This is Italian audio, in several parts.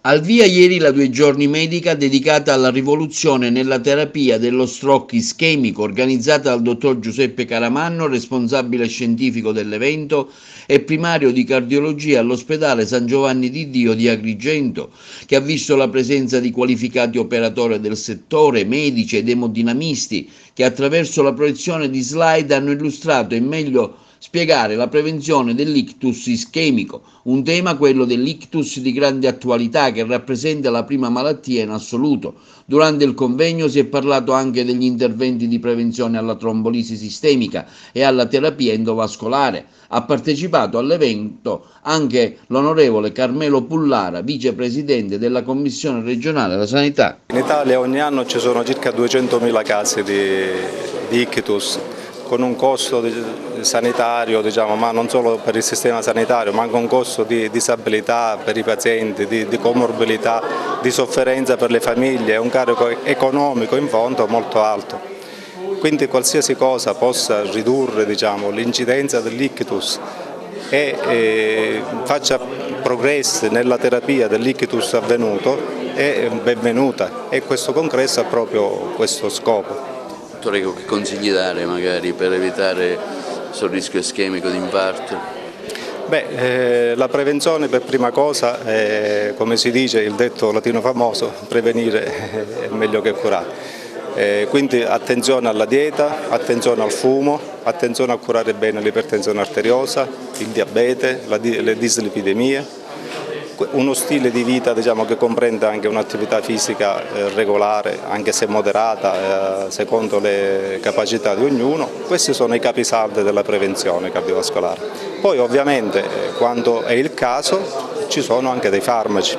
Al via ieri la 2 giorni medica dedicata alla rivoluzione nella terapia dello stroke ischemico, organizzata dal dottor Giuseppe Caramanno, responsabile scientifico dell'evento e primario di cardiologia all'ospedale San Giovanni di Dio di Agrigento, che ha visto la presenza di qualificati operatori del settore, medici ed emodinamisti, che attraverso la proiezione di slide hanno illustrato in meglio spiegare la prevenzione dell'ictus ischemico, un tema, quello dell'ictus, di grande attualità, che rappresenta la prima malattia in assoluto. Durante il convegno si è parlato anche degli interventi di prevenzione alla trombolisi sistemica e alla terapia endovascolare. Ha partecipato all'evento anche l'onorevole Carmelo Pullara, vicepresidente della Commissione regionale della sanità. In Italia ogni anno ci sono circa 200.000 casi di ictus, con un costo sanitario, ma non solo per il sistema sanitario, ma anche un costo di disabilità per i pazienti, di comorbilità, di sofferenza per le famiglie, un carico economico in fondo molto alto. Quindi qualsiasi cosa possa ridurre l'incidenza dell'ictus e faccia progressi nella terapia dell'ictus avvenuto è benvenuta, e questo congresso ha proprio questo scopo. Che consigli dare magari per evitare questo rischio ischemico di infarto? La prevenzione per prima cosa, come si dice, il detto latino famoso, prevenire è meglio che curare. Quindi attenzione alla dieta, attenzione al fumo, attenzione a curare bene l'ipertensione arteriosa, il diabete, le dislipidemie. Uno stile di vita che comprende anche un'attività fisica regolare, anche se moderata, secondo le capacità di ognuno. Questi sono i capisaldi della prevenzione cardiovascolare. Poi ovviamente quando è il caso ci sono anche dei farmaci,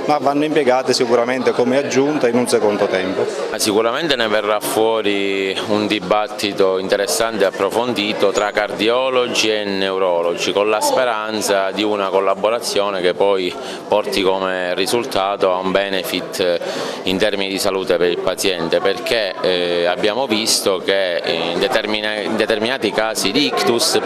ma vanno impiegate sicuramente come aggiunta in un secondo tempo. Sicuramente ne verrà fuori un dibattito interessante e approfondito tra cardiologi e neurologi, con la speranza di una collaborazione che poi porti come risultato a un benefit in termini di salute per il paziente, perché abbiamo visto che in determinati casi di ictus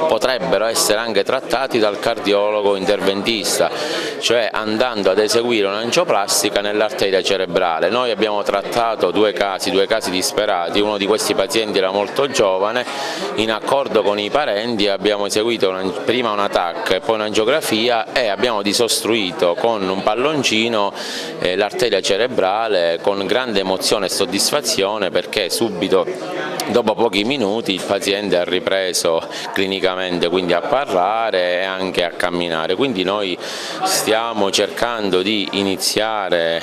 potrebbero essere anche trattati dal cardiologo interventista, cioè andando ad eseguire un'angioplastica nell'arteria cerebrale. Noi abbiamo trattato due casi disperati, uno di questi pazienti era molto giovane, in accordo con i parenti abbiamo eseguito prima una TAC e poi un'angiografia e abbiamo disostruito con un palloncino l'arteria cerebrale con grande emozione e soddisfazione, perché subito dopo pochi minuti il paziente ha ripreso clinicamente quindi a parlare e anche a camminare. Quindi noi stiamo cercando di iniziare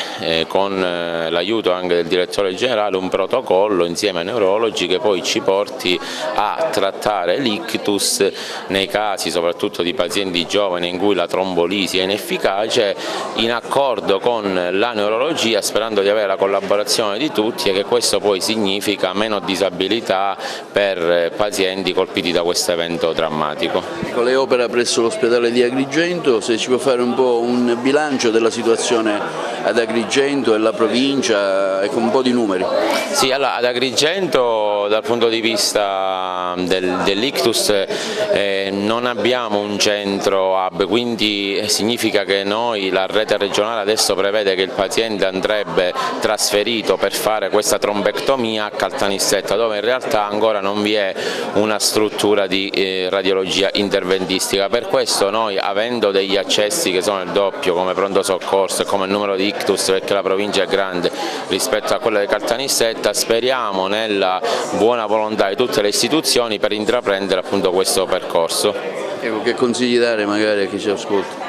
con l'aiuto anche del direttore generale un protocollo insieme ai neurologi che poi ci porti a trattare l'ictus nei casi soprattutto di pazienti giovani in cui la trombolisi è inefficace, in accordo con la neurologia, sperando di avere la collaborazione di tutti, e che questo poi significa meno disabilità per pazienti colpiti da questo evento drammatico. Lei opera presso l'ospedale di Agrigento, se ci può fare un po' un bilancio della situazione ad Agrigento e la provincia, con un po' di numeri. Sì, allora, ad Agrigento dal punto di vista dell'ictus non abbiamo un centro hub, quindi significa che la rete regionale adesso prevede che il paziente andrebbe trasferito per fare questa trombectomia a Caltanissetta, dove in realtà ancora non vi è una struttura di radiologia interventistica. Per questo noi, avendo degli accessi che sono il doppio come pronto soccorso e come numero di ictus, perché la provincia è grande rispetto a quella di Caltanissetta, speriamo nella buona volontà di tutte le istituzioni per intraprendere appunto questo percorso. Che consigli dare magari a chi ci ascolta?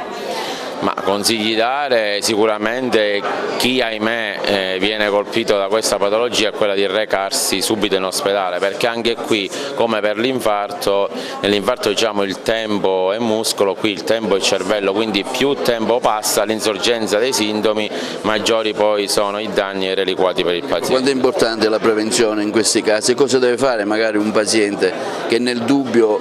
Ma consigli dare sicuramente chi ahimè viene colpito da questa patologia è quella di recarsi subito in ospedale, perché anche qui come per l'infarto, nell'infarto il tempo è muscolo, qui il tempo è cervello, quindi più tempo passa all'insorgenza dei sintomi, maggiori poi sono i danni reliquati per il paziente. Quanto è importante la prevenzione in questi casi? Cosa deve fare magari un paziente che nel dubbio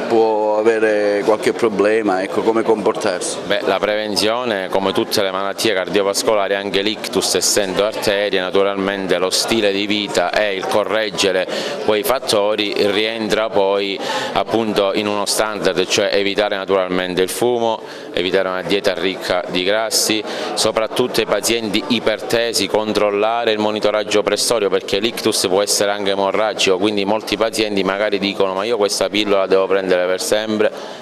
può può avere qualche problema, ecco, come comportarsi? Beh, la prevenzione, come tutte le malattie cardiovascolari, anche l'ictus essendo arteria, naturalmente lo stile di vita e il correggere quei fattori rientra poi appunto in uno standard, cioè evitare naturalmente il fumo, evitare una dieta ricca di grassi, soprattutto i pazienti ipertesi controllare il monitoraggio pressorio, perché l'ictus può essere anche emorragico, quindi molti pazienti magari dicono ma io questa pillola la devo prendere per sempre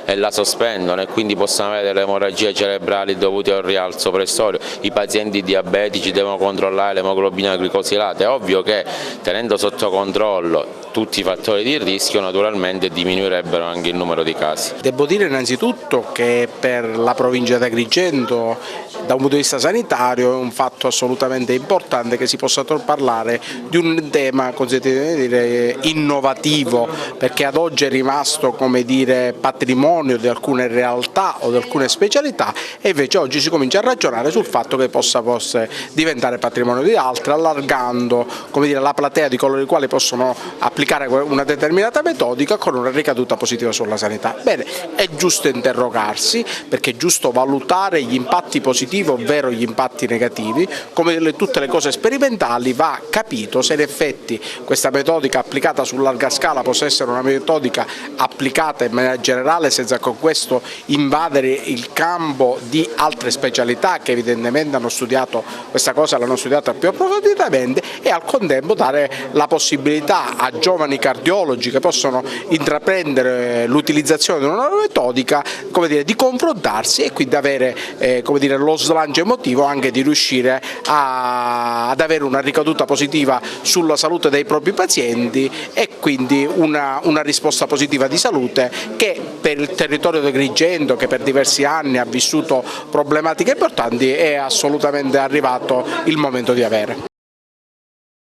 e la sospendono e quindi possono avere delle emorragie cerebrali dovute a un rialzo pressorio. I pazienti diabetici devono controllare l'emoglobina glicosilata. È ovvio che tenendo sotto controllo tutti i fattori di rischio naturalmente diminuirebbero anche il numero di casi. Devo dire innanzitutto che per la provincia di Agrigento da un punto di vista sanitario è un fatto assolutamente importante che si possa parlare di un tema, consentitemi di dire, innovativo, perché ad oggi è rimasto, come dire, patrimonio di alcune realtà o di alcune specialità, e invece oggi si comincia a ragionare sul fatto che possa diventare patrimonio di altre, allargando, come dire, la platea di coloro i quali possono applicare una determinata metodica con una ricaduta positiva sulla sanità. Bene, è giusto interrogarsi, perché è giusto valutare gli impatti positivi, ovvero gli impatti negativi. Come tutte le cose sperimentali va capito se in effetti questa metodica applicata su larga scala possa essere una metodica applicata in maniera generale senza con questo invadere il campo di altre specialità che evidentemente hanno studiato questa cosa, l'hanno studiata più approfonditamente, e al contempo dare la possibilità a giovani cardiologi che possono intraprendere l'utilizzazione di una nuova metodica, come dire, di confrontarsi e quindi avere come dire, lo slancio emotivo anche di riuscire ad avere una ricaduta positiva sulla salute dei propri pazienti e quindi una risposta positiva di salute che per il territorio di Agrigento, che per diversi anni ha vissuto problematiche importanti, è assolutamente arrivato il momento di avere.